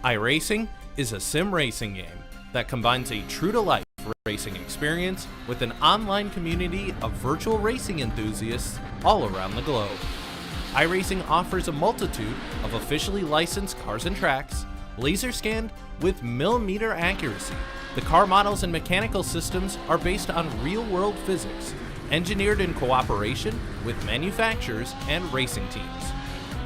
iRacing is a sim racing game that combines a true-to-life racing experience with an online community of virtual racing enthusiasts all around the globe. iRacing offers a multitude of officially licensed cars and tracks, laser scanned with millimeter accuracy. The car models and mechanical systems are based on real-world physics, engineered in cooperation with manufacturers and racing teams.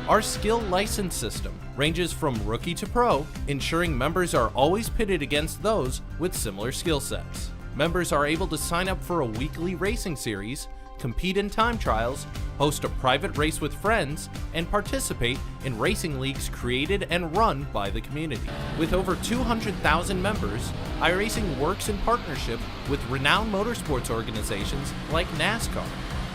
Our skill license system ranges from rookie to pro, ensuring members are always pitted against those with similar skill sets. Members are able to sign up for a weekly racing series, compete in time trials, host a private race with friends, and participate in racing leagues created and run by the community. With over 200,000 members, iRacing works in partnership with renowned motorsports organizations like NASCAR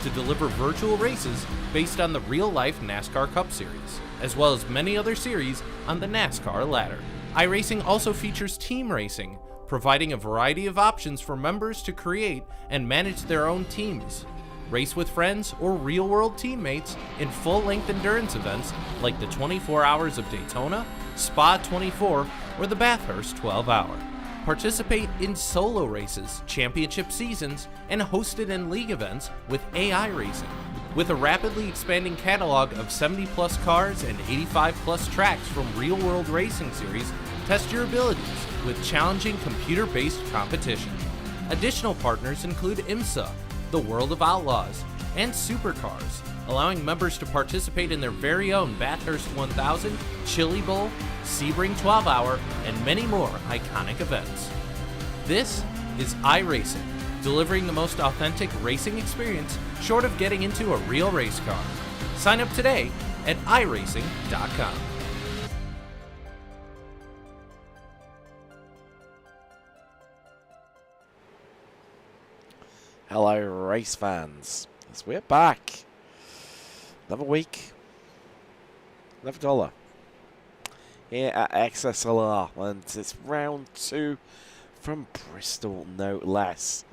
to deliver virtual races based on the real-life NASCAR Cup Series, as well as many other series on the NASCAR ladder. iRacing also features team racing, providing a variety of options for members to create and manage their own teams, race with friends or real-world teammates in full-length endurance events like the 24 Hours of Daytona, Spa 24, or the Bathurst 12-Hour. Participate in solo races, championship seasons, and hosted in league events with AI racing. With a rapidly expanding catalog of 70-plus cars and 85-plus tracks from real-world racing series, test your abilities with challenging computer-based competition. Additional partners include IMSA, the World of Outlaws, and Supercars, allowing members to participate in their very own Bathurst 1000, Chili Bowl, Sebring 12-Hour, and many more iconic events. This is iRacing, delivering the most authentic racing experience short of getting into a real race car. Sign up today at iRacing.com. Hello, race fans. As we're back. Another week. Another $1. Here at XSLR. And it's round 2 from Bristol, no less.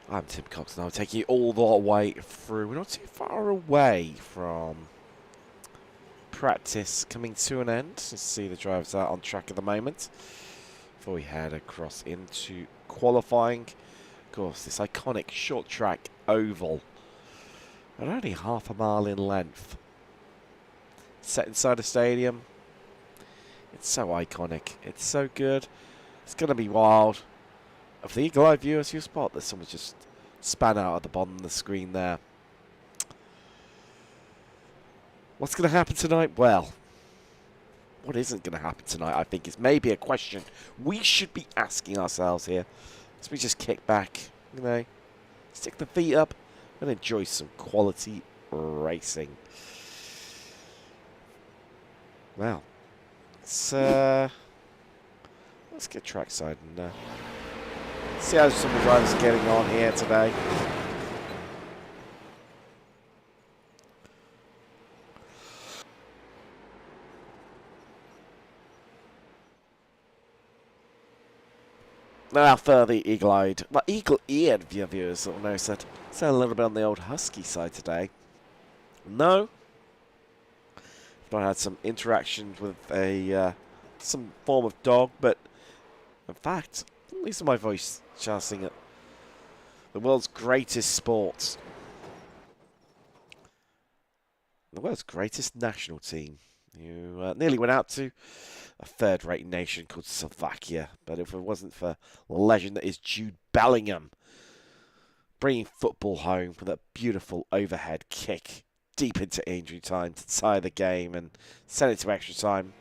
I'm Tim Cox and I'll take you all the way through. We're not too far away from practice coming to an end. Let's see the drivers out on track at the moment. Before we head across into qualifying. Of course, this iconic short track oval, at only half a mile in length, set inside a stadium. It's so iconic. It's so good. It's going to be wild. For the eagle-eye viewers, you'll spot that someone's just span out at the bottom of the screen there. What's going to happen tonight? Well, what isn't going to happen tonight, I think, is maybe a question we should be asking ourselves here. So we just kick back, you know, stick the feet up and enjoy some quality racing. Well, let's get trackside and see how some of the drivers are getting on here today. Now for the eagle-eyed, well, eagle-eared viewers will know that it's a little bit on the old husky side today. No, I've not had some interaction with a some form of dog, but in fact, listen to my voice shouting at the world's greatest sport, the world's greatest national team, who nearly went out to a third-rate nation called Slovakia. But if it wasn't for the legend that is Jude Bellingham bringing football home with a beautiful overhead kick deep into injury time to tie the game and send it to extra time,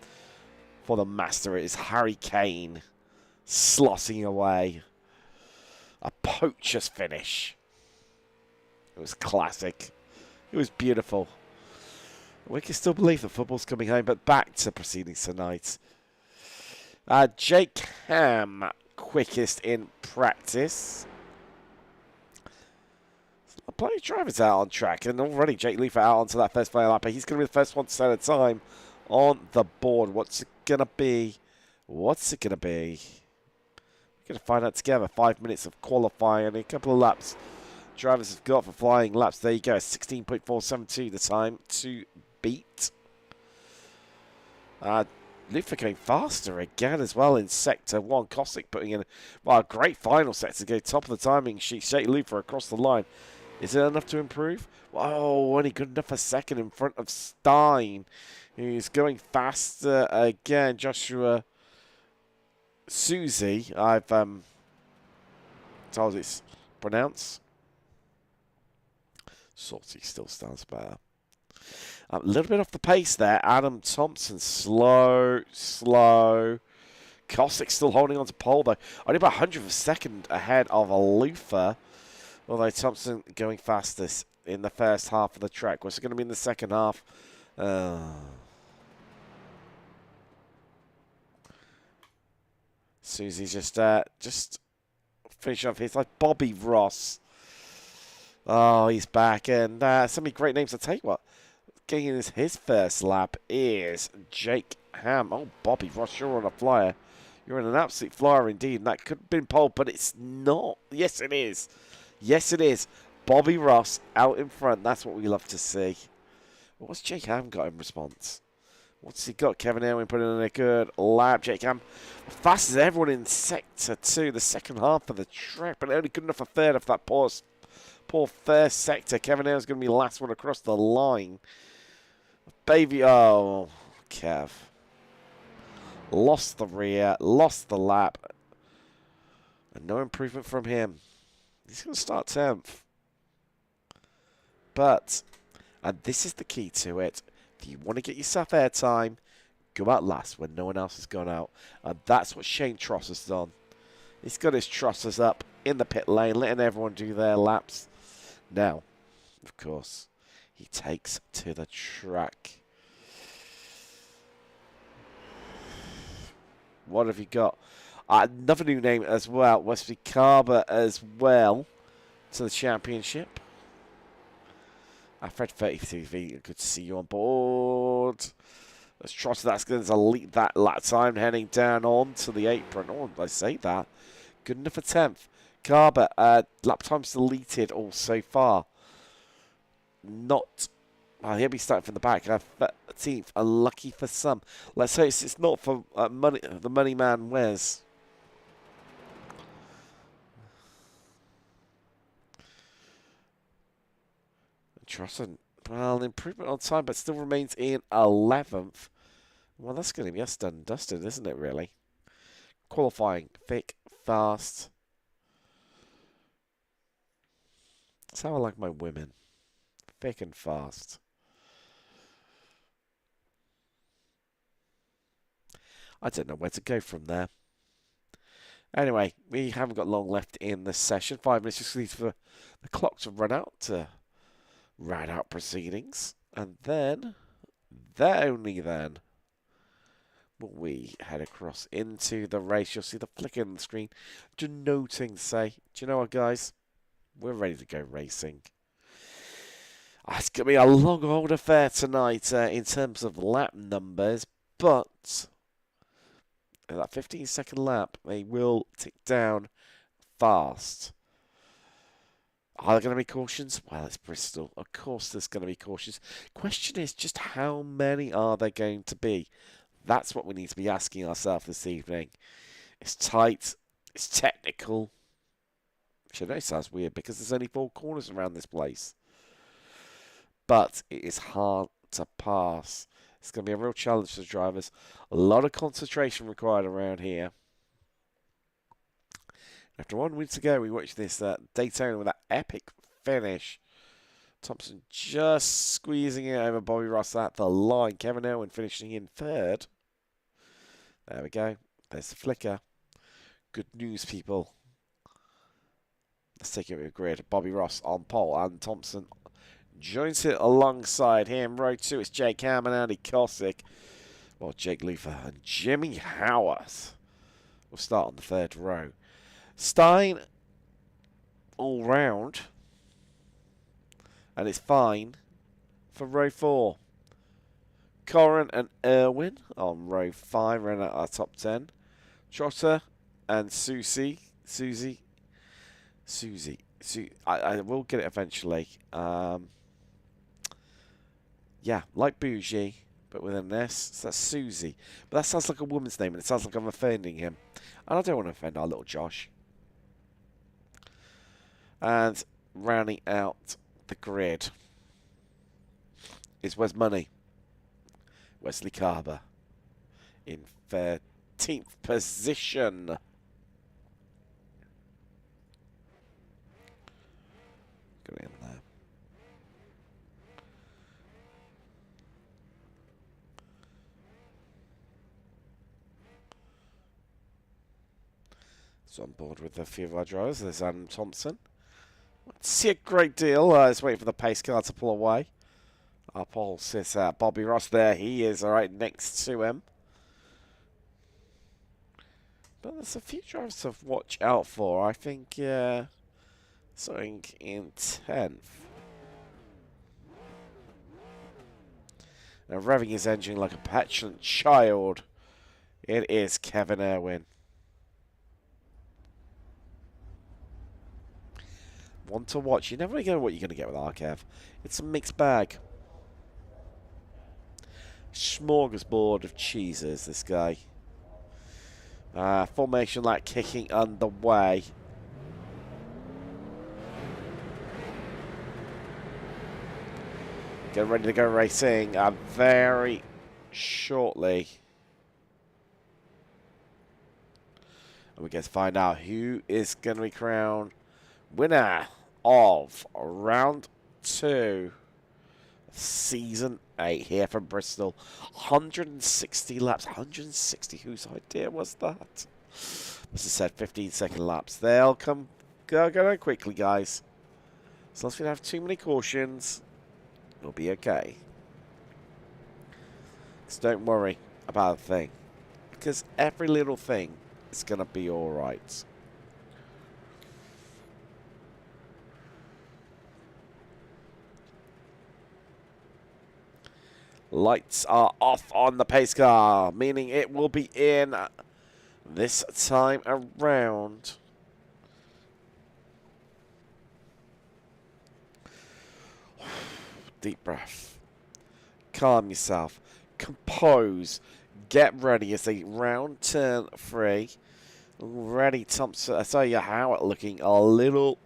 for the master it is Harry Kane slotting away a poacher's finish. It was classic. It was beautiful. We can still believe that football's coming home, but back to proceedings tonight. Jake Ham, quickest in practice. Plenty of drivers out on track, and already Jake Leafer out onto that first final lap. He's going to be the first one to set a time on the board. What's it going to be? What's it going to be? We're going to find out together. 5 minutes of qualifying and a couple of laps drivers have got for flying laps. There you go, 16.472 the time to beat. Lufa going faster again as well in Sector 1. Kosick putting in a great final set to go top of the timing sheet. Shake Lufa across the line. Is it enough to improve? Oh, only good enough for second in front of Stein, who's going faster again. Joshua Susie, I've told it's pronounced. Salty still stands better. A little bit off the pace there. Adam Thompson, slow. Kosick still holding on to pole, though. Only about 100th of a second ahead of Alufa. Although Thompson going fastest in the first half of the track. What's it going to be in the second half? Susie's just finishing off his, like Bobby Ross. Oh, he's back. And so many great names. I'll tell you what. Getting his first lap is Jake Ham. Oh, Bobby Ross, you're on a flyer. You're in an absolute flyer indeed. And that could have been pole, but it's not. Yes, it is. Yes, it is. Bobby Ross out in front. That's what we love to see. What's Jake Ham got in response? What's he got? Kevin Irwin putting in a good lap. Jake Ham fast as everyone in Sector 2, the second half of the track, but only good enough for third of that poor first sector. Kevin Irwin's going to be the last one across the line. Bayview, oh, Kev. Lost the rear, lost the lap. And no improvement from him. He's going to start 10th. But, and this is the key to it, if you want to get yourself airtime, go out last when no one else has gone out. And that's what Shane Tross has done. He's got his Trossers up in the pit lane, letting everyone do their laps. Now, of course, he takes to the track. What have you got? Another new name as well, Wesley Carver as well to the championship. Fred 33V, good to see you on board. Let's try to that's going to lead that lap time heading down on to the apron. Oh, did I say that? Good enough for 10th. Carver, lap times deleted all so far. Not. Oh, he'll be starting from the back. 13th, unlucky for some. Let's say it's not for money. The money man Wes. Trosson, well, improvement on time, but still remains in 11th. Well, that's going to be us done and dusted, isn't it, really? Qualifying, thick, fast. That's how I like my women. Thick and fast. I don't know where to go from there. Anyway, we haven't got long left in the session. 5 minutes just needs for the clock to run out to round out proceedings. And then, only then, will we head across into the race. You'll see the flicker on the screen denoting to say, do you know what, guys? We're ready to go racing. It's going to be a long old affair tonight in terms of lap numbers, but at that 15-second lap, they will tick down fast. Are there going to be cautions? Well, it's Bristol. Of course there's going to be cautions. Question is just how many are there going to be? That's what we need to be asking ourselves this evening. It's tight. It's technical. Which I know sounds weird because there's only 4 corners around this place. But it is hard to pass. It's going to be a real challenge for the drivers. A lot of concentration required around here. After 1 week to go, we watched this Daytona with that epic finish. Thompson just squeezing it over Bobby Ross at the line. Kevin Irwin finishing in 3rd. There we go. There's the flicker. Good news, people. Let's take it with a grid. Bobby Ross on pole and Thompson joins it alongside him. Row 2, it's Jake Ham and Andy Kosick. Well, Jake Luther and Jimmy Howarth will start on the 3rd row. Stein all round. And it's fine for row 4. Corrin and Irwin on row 5, running out our top 10. Trotter and Susie. I will get it eventually. Yeah, like Bougie, but with an S. So that's Susie. But that sounds like a woman's name, and it sounds like I'm offending him. And I don't want to offend our little Josh. And rounding out the grid is Where's Money? Wesley Carver in 13th position. Go in there. So on board with a few of our drivers. There's Adam Thompson. See a great deal. Just waiting for the pace car to pull away. Our pole sits Bobby Ross there. He is right next to him. But there's a few drivers to watch out for. I think something in 10th. Now revving his engine like a petulant child. It is Kevin Irwin. One to watch. You never know what you're going to get with Arkev. It's a mixed bag. Smorgasbord of cheeses, this guy. Formation like kicking underway. Get ready to go racing very shortly. And we get to find out who is going to be crowned winner of round 2 of season 8 here from Bristol. 160 laps. 160. Whose idea was that? Must have said 15-second laps. They'll go on quickly, guys. As long as we don't have too many cautions, it'll be okay. So don't worry about a thing, because every little thing is going to be alright. Lights are off on the pace car, meaning it will be in this time around. Deep breath. Calm yourself. Compose. Get ready. It's a round turn 3. Ready, Thompson. I tell you how it's looking a little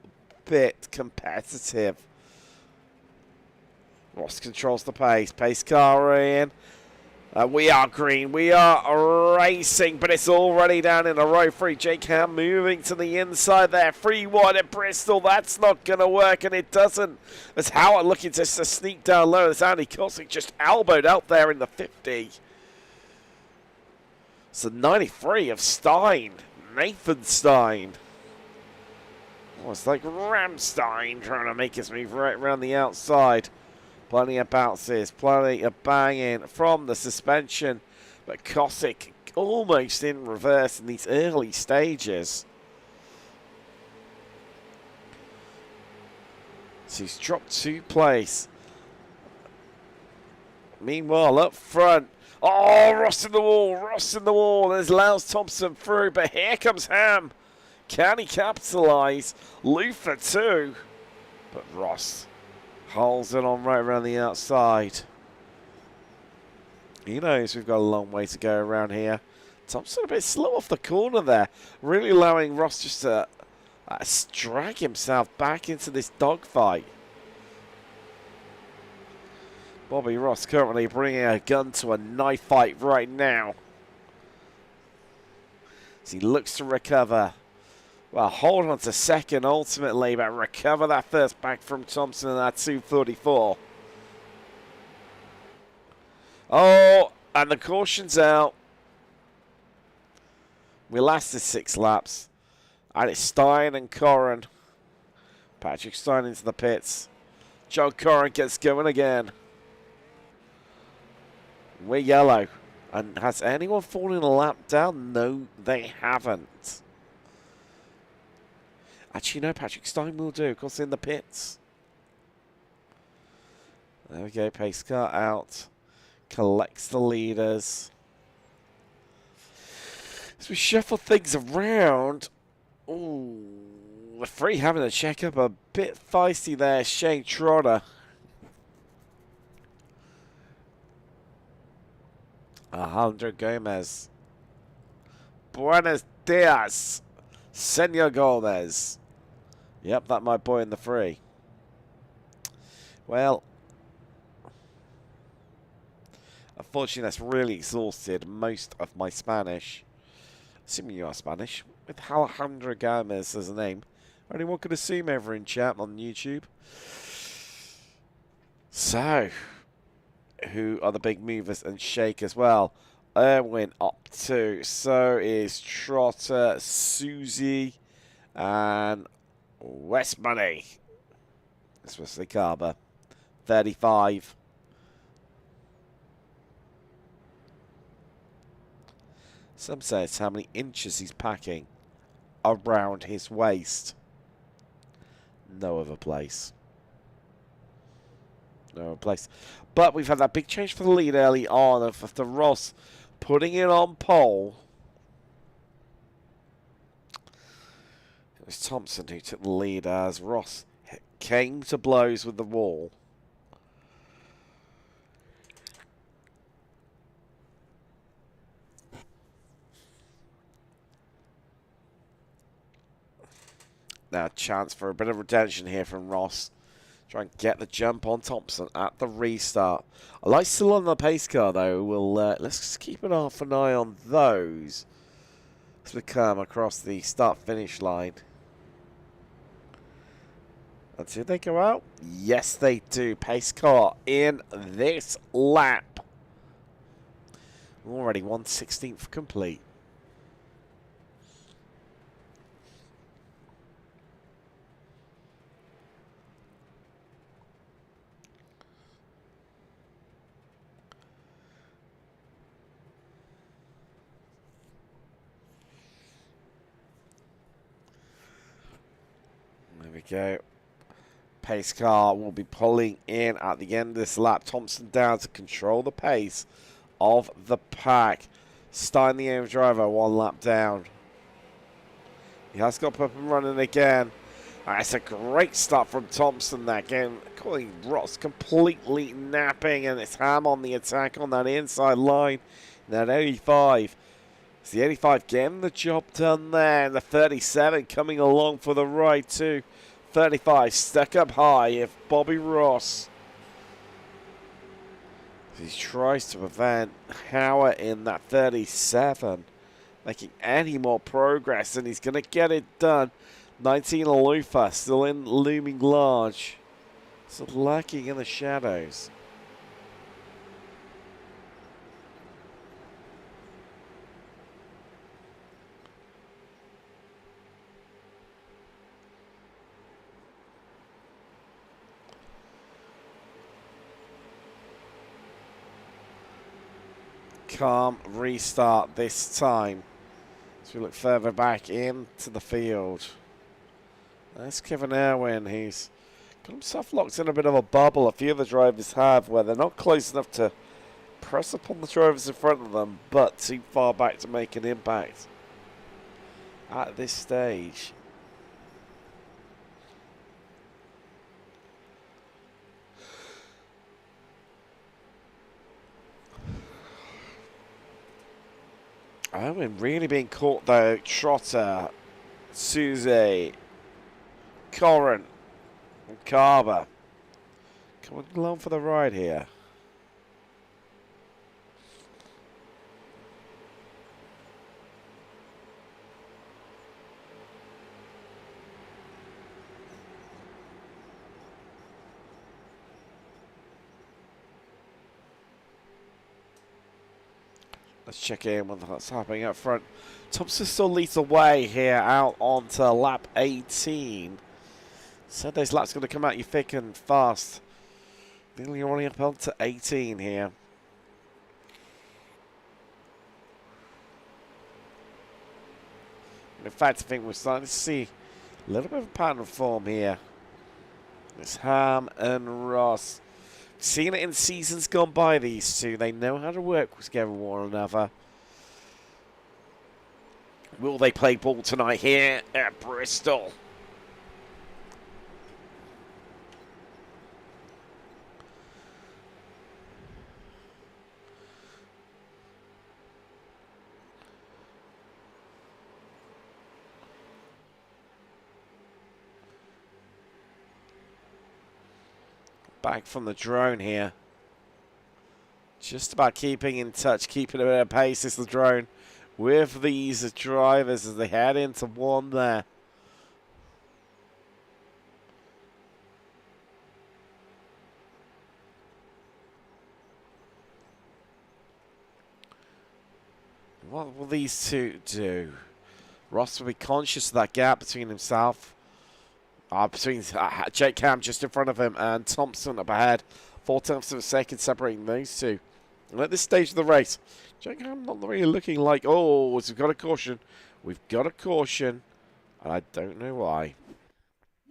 bit competitive. Ross controls the pace. Pace car in. We are green. We are racing, but it's already down in a row 3. Jake Ham moving to the inside there. 3 wide at Bristol. That's not going to work, and it doesn't. As Howard looking to sneak down low. As Andy Kosick just elbowed out there in the 50. So 93 of Stein. Nathan Stein. Oh, it's like Ramstein trying to make his move right around the outside. Plenty of bounces, plenty of banging from the suspension. But Kosick almost in reverse in these early stages. So he's dropped 2 place. Meanwhile, up front. Oh, Ross in the wall, Ross in the wall. There's Lance Thompson through, but here comes Ham. Can he capitalise? Luther too. But Ross holds it on right around the outside. He knows we've got a long way to go around here. Thompson a bit slow off the corner there. Really allowing Ross just to drag himself back into this dogfight. Bobby Ross currently bringing a gun to a knife fight right now. As he looks to recover. Well, hold on to second ultimately, but recover that first back from Thompson in that 234. Oh, and the caution's out. We lasted 6 laps. And it's Stein and Corrin. Patrick Stein into the pits. John Corrin gets going again. We're yellow. And has anyone fallen a lap down? No, they haven't. Actually, no, Patrick Stein will do. Of course, in the pits. There we go. Pace car out. Collects the leaders. As we shuffle things around. Ooh, the 3 having to check up a bit feisty there. Shane Trotter. Alejandro Gomez. Buenos dias, Senor Gomez. Yep, that my boy in the free. Well, unfortunately, that's really exhausted most of my Spanish. Assuming you are Spanish, with Alejandro Gomez as a name. Anyone could assume over in chat on YouTube. So, who are the big movers and shakers? Well, Erwin up 2. So is Trotter, Susie, and West Money. This was the Carver. 35. Some say it's how many inches he's packing around his waist. No other place. No other place. But we've had that big change for the lead early on of the Ross putting it on pole. It was Thompson who took the lead as Ross came to blows with the wall. Now, chance for a bit of redemption here from Ross. Try and get the jump on Thompson at the restart. I like still on the pace car, though. Let's just keep an half an eye on those as we come across the start-finish line. And did they go out? Yes, they do. Pace car in this lap. Already 1/16 complete. There we go. Pace car will be pulling in at the end of this lap. Thompson down to control the pace of the pack. Stein, the aim driver, 1 lap down. He has got up and running again. It's a great start from Thompson there. Again, calling Ross completely napping, and it's Ham on the attack on that inside line. That 85. It's the 85 getting the job done there. And the 37 coming along for the ride too. 35 stuck up high if Bobby Ross. He tries to prevent Howard in that 37 making any more progress, and he's going to get it done. 19 Alufa still in looming large. Still lurking in the shadows. Calm restart this time. As we look further back into the field. That's Kevin Irwin. He's got himself locked in a bit of a bubble. A few of the drivers have, where they're not close enough to press upon the drivers in front of them, but too far back to make an impact at this stage. Irwin really being caught though. Trotter, Suze, Corrin, and Carver coming along for the ride here. Let's check in with what's happening up front. Thompson still leads the way here out onto lap 18. So those laps going to come at you thick and fast. Nearly running up onto 18 here. In fact, I think we're starting to see a little bit of a pattern of form here. It's Ham and Ross. Seen it in seasons gone by, these two. They know how to work together with one another. Will they play ball tonight here at Bristol? back from the drone here. Just about keeping in touch, keeping a bit of pace is the drone with these drivers as they head into one there. What will these two do? Ross will be conscious of that gap between himself, between Jake Ham just in front of him and Thompson up ahead. 4/10 of a second separating those two. And at this stage of the race, Jake Ham not really looking like, oh, we've got a caution. We've got a caution. And I don't know why.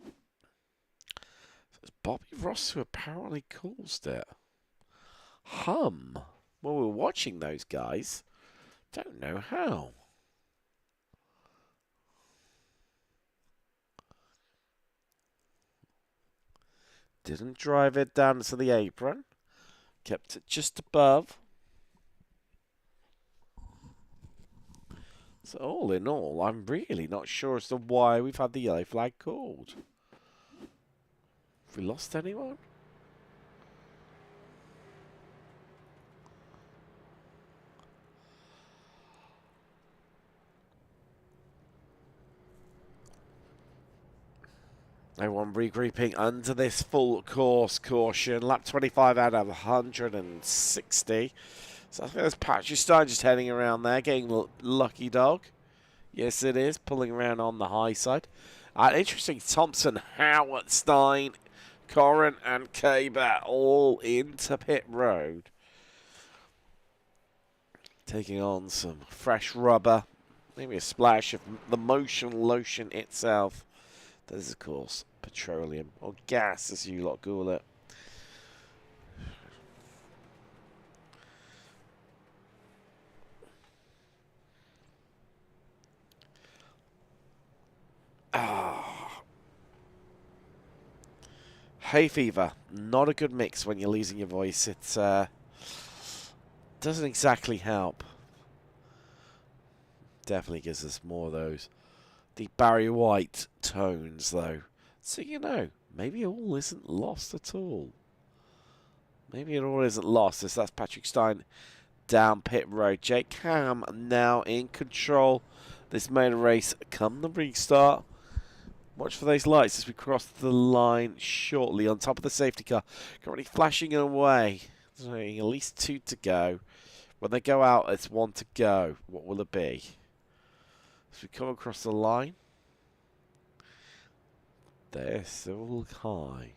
So it's Bobby Ross who apparently caused it. Well, we're watching those guys. Don't know how. Didn't drive it down to the apron. Kept it just above. So all in all, I'm really not sure as to why we've had the yellow flag called. Have we lost anyone? Everyone regrouping under this full course caution. Lap 25 out of 160. So I think there's Patrick Stein just heading around there, getting lucky dog. Yes, it is. Pulling around on the high side. Interesting, Thompson, Howard, Stein, Corrin and Kaber all into pit road. Taking on some fresh rubber. Maybe a splash of the motion lotion itself. That is, of course, petroleum, or gas, as you lot call it. Hay fever, not a good mix when you're losing your voice. It doesn't exactly help. Definitely gives us more of those the Barry White tones, though. So, you know, maybe it all isn't lost at all. Maybe it all isn't lost. As that's Patrick Stein down pit road. Jake Ham now in control. This motor race come the restart. Watch for those lights as we cross the line shortly on top of the safety car. Currently flashing away. There's only at least 2 to go. When they go out, it's 1 to go. What will it be? As we come across the line, they're still high.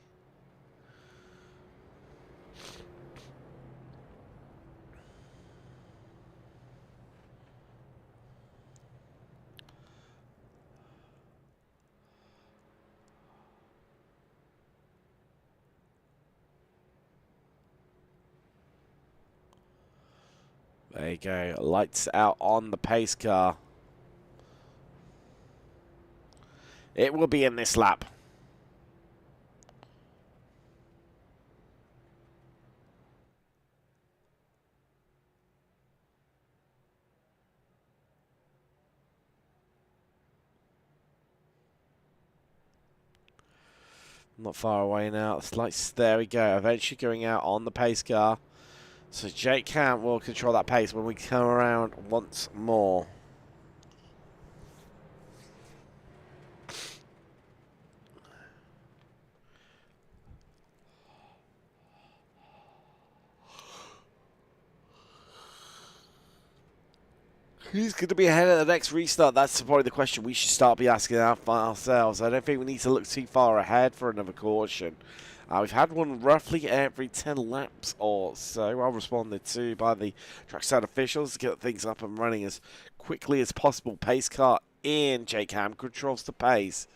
There you go. Lights out on the pace car. It will be in this lap. Not far away now. It's lights, there we go. Eventually going out on the pace car. So Jake Ham will control that pace when we come around once more. Who's going to be ahead of the next restart? That's probably the question we should start be asking ourselves. I don't think we need to look too far ahead for another caution. We've had one roughly every 10 laps or so. Well responded to by the trackside officials to get things up and running as quickly as possible. Pace car in. Jake Ham controls the pace.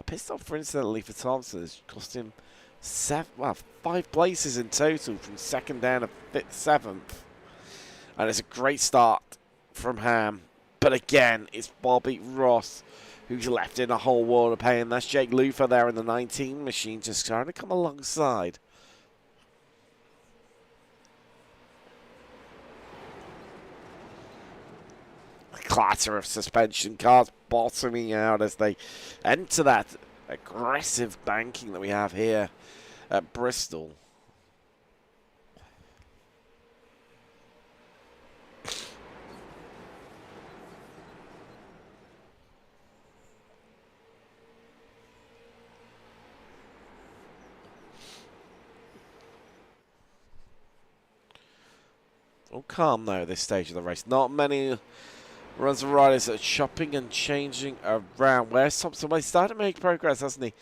Pissed off, for incidentally, for Thompson has cost him 5 places in total from 2nd down to 7th. And it's a great start from Ham, but again, it's Bobby Ross who's left in a whole world of pain. That's Jake Luther there in the 19 machine, just trying to come alongside. A clatter of suspension cars bottoming out as they enter that aggressive banking that we have here at Bristol. All calm though at this stage of the race. Not many runs and riders are chopping and changing around. Where's Thompson? Well, he's started to make progress, hasn't he?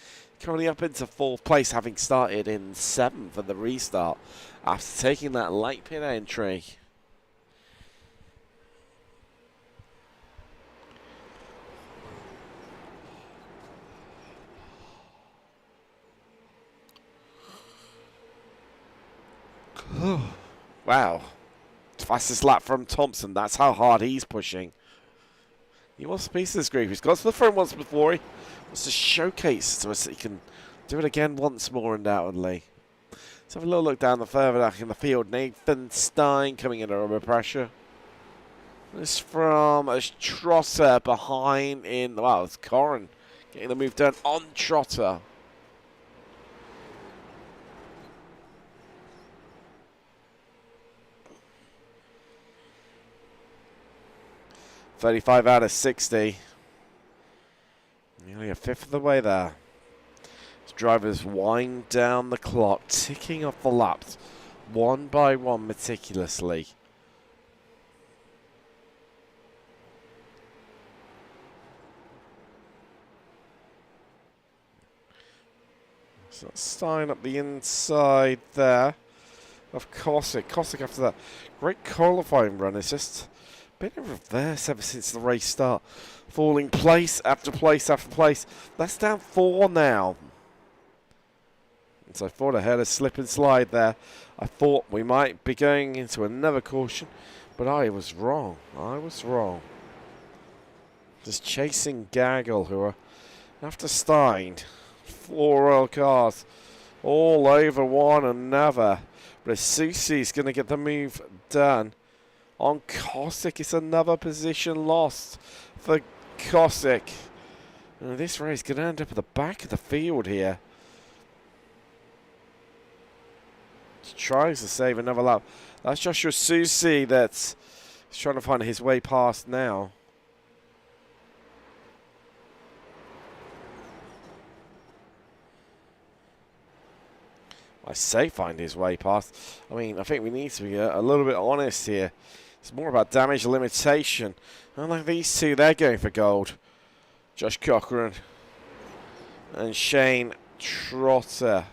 Currently up into 4th place, having started in 7th at the restart after taking that late pit entry. Wow. Fastest lap from Thompson. That's how hard he's pushing. He wants a piece of this group. He's got to the front once before. He wants to showcase to us that he can do it again once more, undoubtedly. Let's have a little look down the further back in the field. Nathan Stein coming under a bit of pressure. This from a Trotter behind in... Wow, it's Corrin getting the move done on Trotter. .35 out of 60. Nearly a fifth of the way there. As drivers wind down the clock, ticking off the laps, one by one meticulously. So Stein up the inside there of Kosick. Kosick after that great qualifying run. It's just been in reverse ever since the race start. Falling place after place after place. That's down 4 now. And so I thought I had a slip and slide there. I thought we might be going into another caution, but I was wrong. I was wrong. Just chasing Gaggle, who are after Stein. 4 Royal cars all over one another. But Susie's going to get the move done. On Kosick, it's another position lost for Kosick. And this race could end up at the back of the field here. He tries to save another lap. That's Joshua Susie that's trying to find his way past now. I say find his way past. I mean, I think we need to be a little bit honest here. It's more about damage limitation. Unlike these two, they're going for gold. Josh Cochran and Shane Trotter.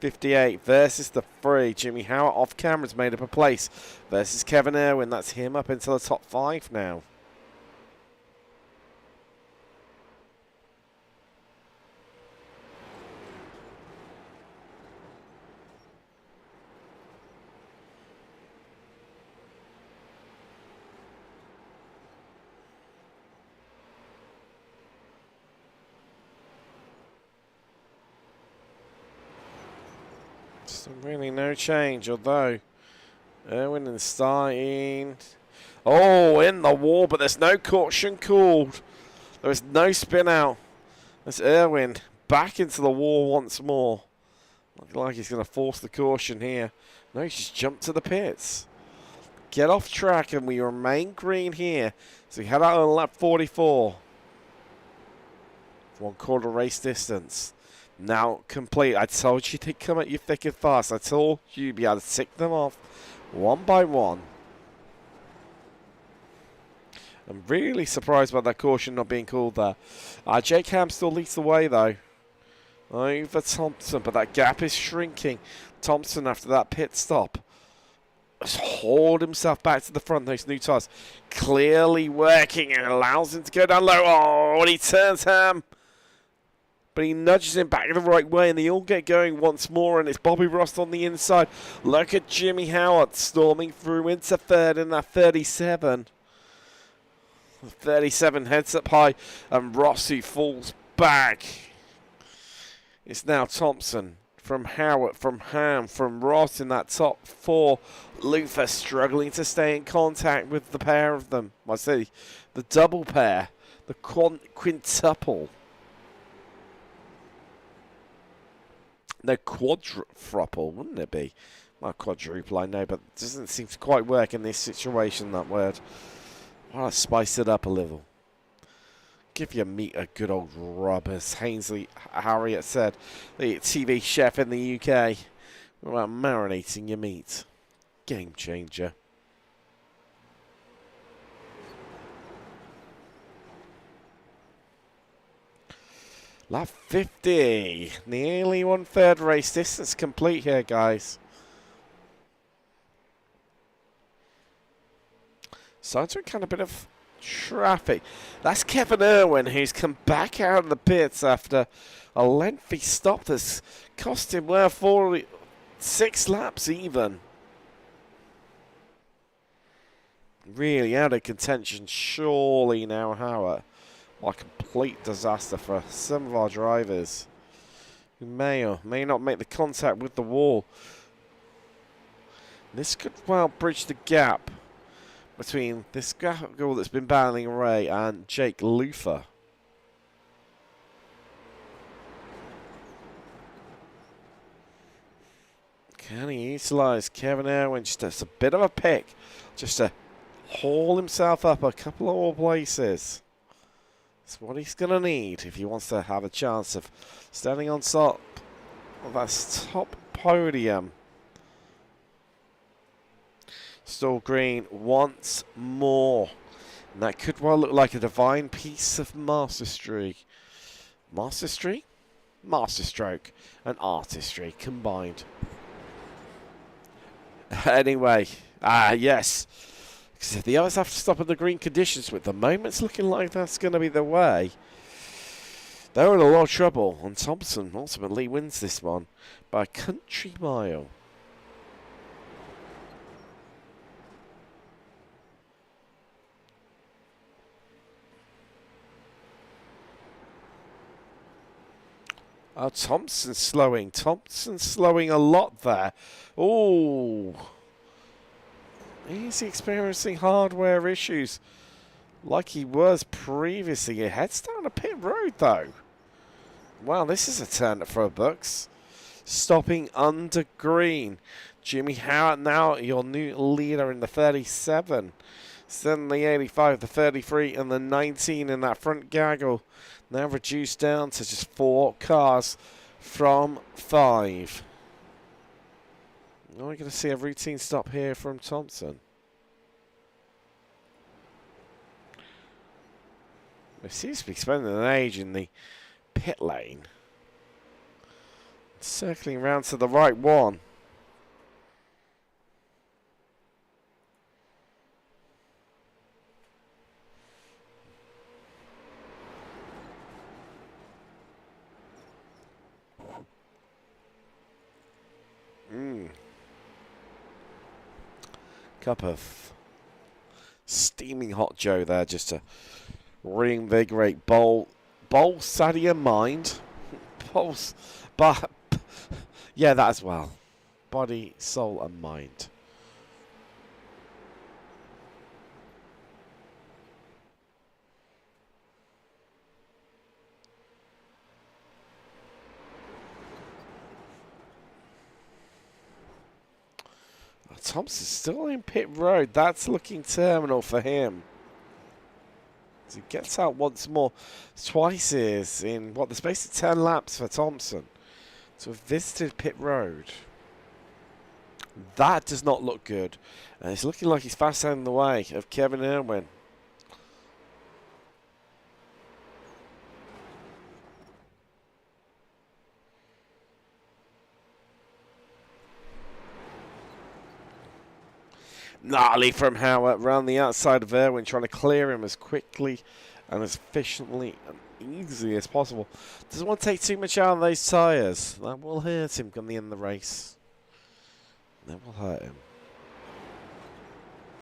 58 versus the 3. Jimmy Howard off camera's made up a place versus Kevin Irwin. That's him up into the top 5 now. Really no change, although Irwin and Stein. Oh, in the wall, but there's no caution called. There is no spin out. There's Irwin back into the wall once more. Looking like he's going to force the caution here. No, he's just jumped to the pits. Get off track, and we remain green here. So we head out on lap 44. 1/4 race distance. Now complete. I told you they'd come at you thick and fast. I told you you'd be able to tick them off one by one. I'm really surprised about that caution not being called there. Jake Ham still leads the way though. Over Thompson, but that gap is shrinking. Thompson, after that pit stop, has hauled himself back to the front. Those new tyres clearly working and allows him to go down low. Oh, and he turns Ham. But he nudges him back the right way, and they all get going once more, and it's Bobby Ross on the inside. Look at Jimmy Howard storming through into 3rd in that 37. 37 heads up high, and Rossi falls back. It's now Thompson from Howard, from Ham, from Ross in that top 4. Luther struggling to stay in contact with the pair of them. I say the double pair, the quintuple. No, quadruple, wouldn't it be? Well, quadruple, I know, but it doesn't seem to quite work in this situation, that word. Why not spice it up a little? Give your meat a good old rub, as Ainsley Harriott said, the TV chef in the UK. About marinating your meat. Game changer. Lap 50. Nearly 1/3 race distance complete here, guys. Starting to encounter a bit of traffic. That's Kevin Irwin, who's come back out of the pits after a lengthy stop that's cost him, well, 6 laps even. Really out of contention, surely now, Howard. What a complete disaster for some of our drivers who may or may not make the contact with the wall. This could well bridge the gap between this girl that's been battling Ray and Jake Luther. Can he utilise Kevin Irwin just as a bit of a pick, just to haul himself up a couple of more places? That's what he's going to need if he wants to have a chance of standing on top of that top podium. Still green once more. And that could well look like a divine piece of mastery. Mastery? Masterstroke and artistry combined. Anyway, yes. Because if the others have to stop in the green conditions, with the moments looking like that's going to be the way, they're in a lot of trouble. And Thompson ultimately wins this one by a country mile. Oh, Thompson's slowing. Thompson's slowing a lot there. Oh. Is he experiencing hardware issues like he was previously? He heads down a pit road, though. Wow, this is a turn for books. Stopping under green. Jimmy Howard now your new leader in the 37. Then the 85, the 33, and the 19 in that front gaggle. Now reduced down to just 4 cars from 5. Now we're going to see a routine stop here from Thompson. He seems to be spending an age in the pit lane. Circling round to the right one. Cup of steaming hot Joe there just to reinvigorate bowl Sadia mind. Pulse, but yeah, that as well. Body, soul, and mind. Thompson's still in pit road. That's looking terminal for him. As he gets out once more. Twice is in, what, the space of 10 laps for Thompson to have visited pit road. That does not look good. And it's looking like he's fast out in the way of Kevin Irwin. Gnarly from Howard around the outside of Irwin, trying to clear him as quickly and as efficiently and easily as possible. Doesn't want to take too much out of those tyres. That will hurt him come the end of the race. That will hurt him.